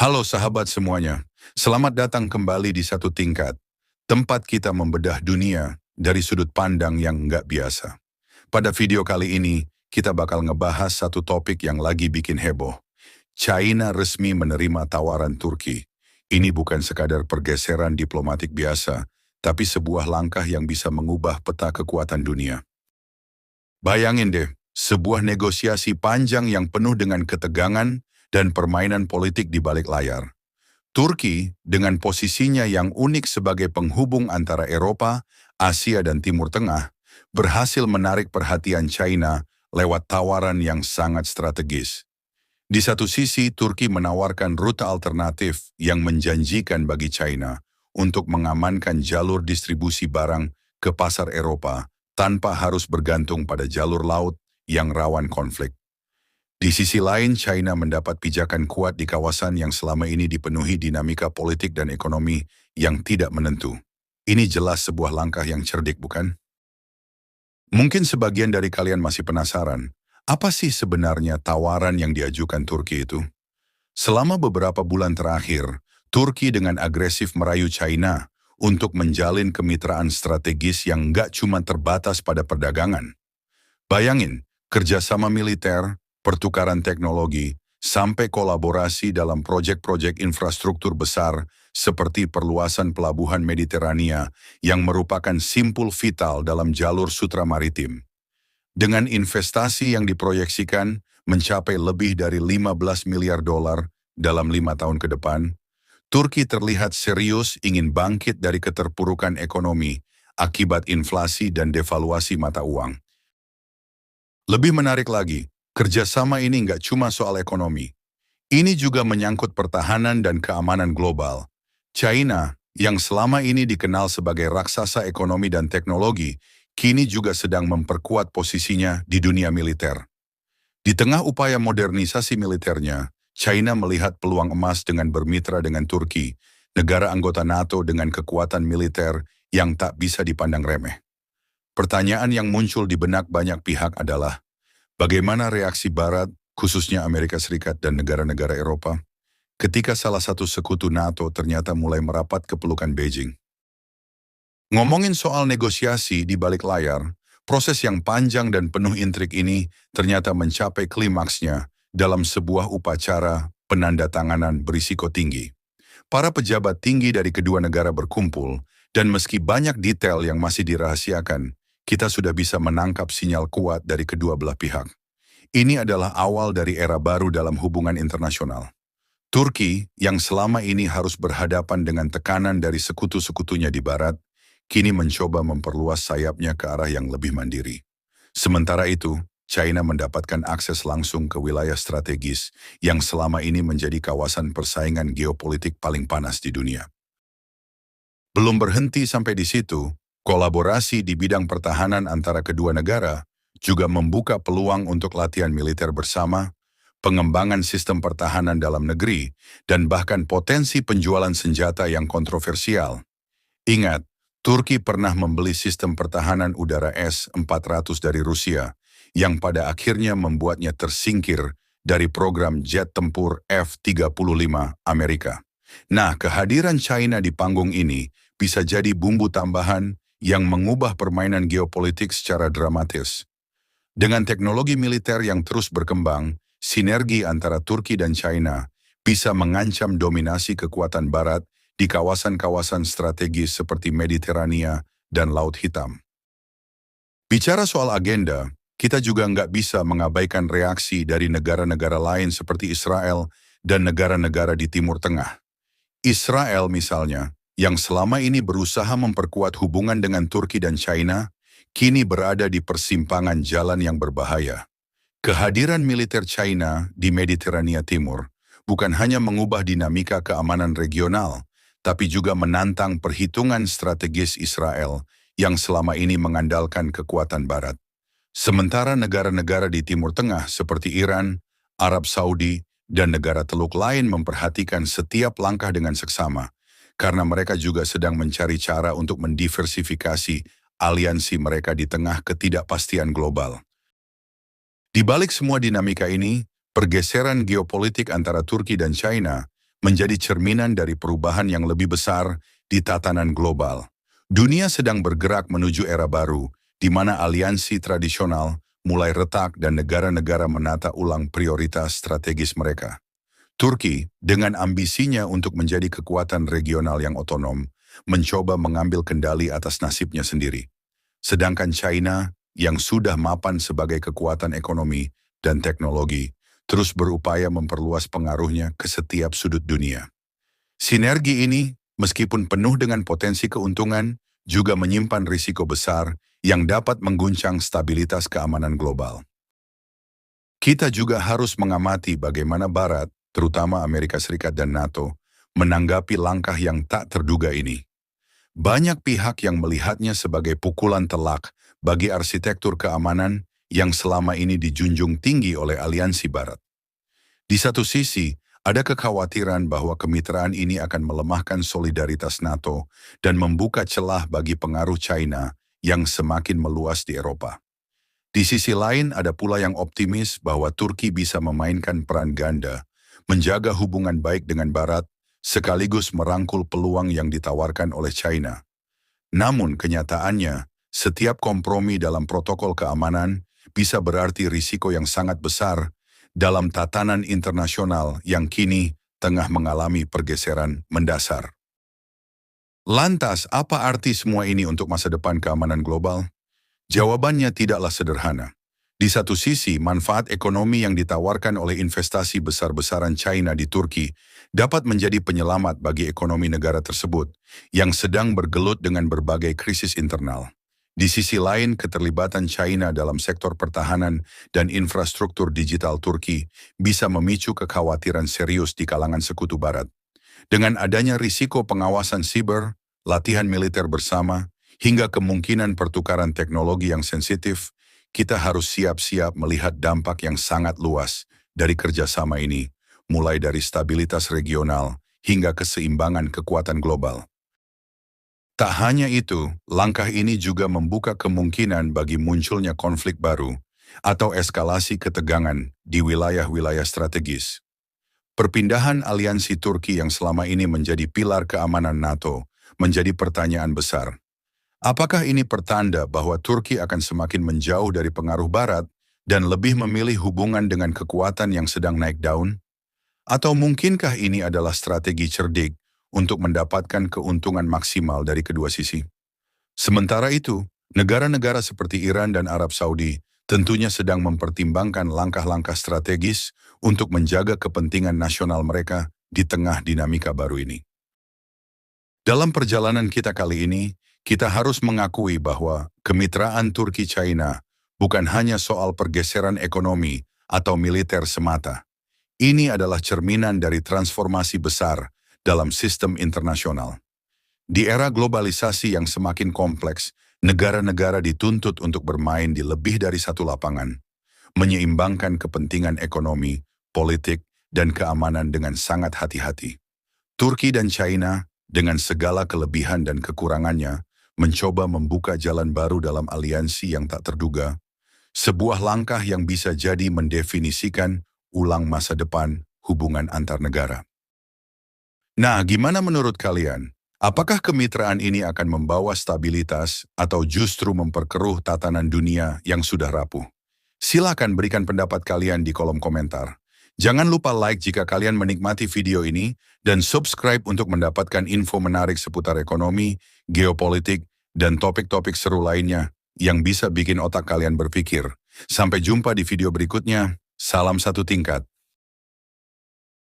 Halo sahabat semuanya, selamat datang kembali di Satu Tingkat, tempat kita membedah dunia dari sudut pandang yang nggak biasa. Pada video kali ini, kita bakal ngebahas satu topik yang lagi bikin heboh. China resmi menerima tawaran Turki. Ini bukan sekadar pergeseran diplomatik biasa, tapi sebuah langkah yang bisa mengubah peta kekuatan dunia. Bayangin deh, sebuah negosiasi panjang yang penuh dengan ketegangan dan permainan politik di balik layar. Turki, dengan posisinya yang unik sebagai penghubung antara Eropa, Asia dan Timur Tengah, berhasil menarik perhatian China lewat tawaran yang sangat strategis. Di satu sisi, Turki menawarkan rute alternatif yang menjanjikan bagi China untuk mengamankan jalur distribusi barang ke pasar Eropa tanpa harus bergantung pada jalur laut yang rawan konflik. Di sisi lain, China mendapat pijakan kuat di kawasan yang selama ini dipenuhi dinamika politik dan ekonomi yang tidak menentu. Ini jelas sebuah langkah yang cerdik, bukan? Mungkin sebagian dari kalian masih penasaran, apa sih sebenarnya tawaran yang diajukan Turki itu? Selama beberapa bulan terakhir, Turki dengan agresif merayu China untuk menjalin kemitraan strategis yang nggak cuma terbatas pada perdagangan. Bayangin, kerjasama militer, pertukaran teknologi, sampai kolaborasi dalam proyek-proyek infrastruktur besar seperti perluasan pelabuhan Mediterania yang merupakan simpul vital dalam jalur sutra maritim. Dengan investasi yang diproyeksikan mencapai lebih dari 15 miliar dolar dalam 5 tahun ke depan, Turki terlihat serius ingin bangkit dari keterpurukan ekonomi akibat inflasi dan devaluasi mata uang. Lebih menarik lagi, kerjasama ini nggak cuma soal ekonomi. Ini juga menyangkut pertahanan dan keamanan global. China, yang selama ini dikenal sebagai raksasa ekonomi dan teknologi, kini juga sedang memperkuat posisinya di dunia militer. Di tengah upaya modernisasi militernya, China melihat peluang emas dengan bermitra dengan Turki, negara anggota NATO dengan kekuatan militer yang tak bisa dipandang remeh. Pertanyaan yang muncul di benak banyak pihak adalah, bagaimana reaksi Barat, khususnya Amerika Serikat dan negara-negara Eropa, ketika salah satu sekutu NATO ternyata mulai merapat ke pelukan Beijing? Ngomongin soal negosiasi di balik layar, proses yang panjang dan penuh intrik ini ternyata mencapai klimaksnya dalam sebuah upacara penandatanganan berisiko tinggi. Para pejabat tinggi dari kedua negara berkumpul, dan meski banyak detail yang masih dirahasiakan, kita sudah bisa menangkap sinyal kuat dari kedua belah pihak. Ini adalah awal dari era baru dalam hubungan internasional. Turki, yang selama ini harus berhadapan dengan tekanan dari sekutu-sekutunya di Barat, kini mencoba memperluas sayapnya ke arah yang lebih mandiri. Sementara itu, China mendapatkan akses langsung ke wilayah strategis yang selama ini menjadi kawasan persaingan geopolitik paling panas di dunia. Belum berhenti sampai di situ, kolaborasi di bidang pertahanan antara kedua negara juga membuka peluang untuk latihan militer bersama, pengembangan sistem pertahanan dalam negeri, dan bahkan potensi penjualan senjata yang kontroversial. Ingat, Turki pernah membeli sistem pertahanan udara S-400 dari Rusia, yang pada akhirnya membuatnya tersingkir dari program jet tempur F-35 Amerika. Nah, kehadiran China di panggung ini bisa jadi bumbu tambahan yang mengubah permainan geopolitik secara dramatis. Dengan teknologi militer yang terus berkembang, sinergi antara Turki dan China bisa mengancam dominasi kekuatan Barat di kawasan-kawasan strategis seperti Mediterania dan Laut Hitam. Bicara soal agenda, kita juga nggak bisa mengabaikan reaksi dari negara-negara lain seperti Israel dan negara-negara di Timur Tengah. Israel misalnya, yang selama ini berusaha memperkuat hubungan dengan Turki dan China, kini berada di persimpangan jalan yang berbahaya. Kehadiran militer China di Mediterania Timur bukan hanya mengubah dinamika keamanan regional, tapi juga menantang perhitungan strategis Israel yang selama ini mengandalkan kekuatan Barat. Sementara negara-negara di Timur Tengah seperti Iran, Arab Saudi, dan negara Teluk lain memperhatikan setiap langkah dengan seksama, karena mereka juga sedang mencari cara untuk mendiversifikasi aliansi mereka di tengah ketidakpastian global. Di balik semua dinamika ini, pergeseran geopolitik antara Turki dan China menjadi cerminan dari perubahan yang lebih besar di tatanan global. Dunia sedang bergerak menuju era baru, di mana aliansi tradisional mulai retak dan negara-negara menata ulang prioritas strategis mereka. Turki, dengan ambisinya untuk menjadi kekuatan regional yang otonom, mencoba mengambil kendali atas nasibnya sendiri. Sedangkan China, yang sudah mapan sebagai kekuatan ekonomi dan teknologi, terus berupaya memperluas pengaruhnya ke setiap sudut dunia. Sinergi ini, meskipun penuh dengan potensi keuntungan, juga menyimpan risiko besar yang dapat mengguncang stabilitas keamanan global. Kita juga harus mengamati bagaimana Barat, terutama Amerika Serikat dan NATO, menanggapi langkah yang tak terduga ini. Banyak pihak yang melihatnya sebagai pukulan telak bagi arsitektur keamanan yang selama ini dijunjung tinggi oleh aliansi Barat. Di satu sisi, ada kekhawatiran bahwa kemitraan ini akan melemahkan solidaritas NATO dan membuka celah bagi pengaruh China yang semakin meluas di Eropa. Di sisi lain, ada pula yang optimis bahwa Turki bisa memainkan peran ganda, menjaga hubungan baik dengan Barat, sekaligus merangkul peluang yang ditawarkan oleh China. Namun kenyataannya, setiap kompromi dalam protokol keamanan bisa berarti risiko yang sangat besar dalam tatanan internasional yang kini tengah mengalami pergeseran mendasar. Lantas, apa arti semua ini untuk masa depan keamanan global? Jawabannya tidaklah sederhana. Di satu sisi, manfaat ekonomi yang ditawarkan oleh investasi besar-besaran China di Turki dapat menjadi penyelamat bagi ekonomi negara tersebut yang sedang bergelut dengan berbagai krisis internal. Di sisi lain, keterlibatan China dalam sektor pertahanan dan infrastruktur digital Turki bisa memicu kekhawatiran serius di kalangan sekutu Barat. Dengan adanya risiko pengawasan siber, latihan militer bersama, hingga kemungkinan pertukaran teknologi yang sensitif, kita harus siap-siap melihat dampak yang sangat luas dari kerjasama ini, mulai dari stabilitas regional hingga keseimbangan kekuatan global. Tak hanya itu, langkah ini juga membuka kemungkinan bagi munculnya konflik baru atau eskalasi ketegangan di wilayah-wilayah strategis. Perpindahan aliansi Turki yang selama ini menjadi pilar keamanan NATO menjadi pertanyaan besar. Apakah ini pertanda bahwa Turki akan semakin menjauh dari pengaruh Barat dan lebih memilih hubungan dengan kekuatan yang sedang naik daun? Atau mungkinkah ini adalah strategi cerdik untuk mendapatkan keuntungan maksimal dari kedua sisi? Sementara itu, negara-negara seperti Iran dan Arab Saudi tentunya sedang mempertimbangkan langkah-langkah strategis untuk menjaga kepentingan nasional mereka di tengah dinamika baru ini. Dalam perjalanan kita kali ini, kita harus mengakui bahwa kemitraan Turki-China bukan hanya soal pergeseran ekonomi atau militer semata. Ini adalah cerminan dari transformasi besar dalam sistem internasional. Di era globalisasi yang semakin kompleks, negara-negara dituntut untuk bermain di lebih dari satu lapangan, menyeimbangkan kepentingan ekonomi, politik, dan keamanan dengan sangat hati-hati. Turki dan China, dengan segala kelebihan dan kekurangannya, mencoba membuka jalan baru dalam aliansi yang tak terduga, sebuah langkah yang bisa jadi mendefinisikan ulang masa depan hubungan antar negara. Nah, gimana menurut kalian? Apakah kemitraan ini akan membawa stabilitas atau justru memperkeruh tatanan dunia yang sudah rapuh? Silakan berikan pendapat kalian di kolom komentar. Jangan lupa like jika kalian menikmati video ini dan subscribe untuk mendapatkan info menarik seputar ekonomi, geopolitik, dan topik-topik seru lainnya yang bisa bikin otak kalian berpikir. Sampai jumpa di video berikutnya. Salam satu tingkat.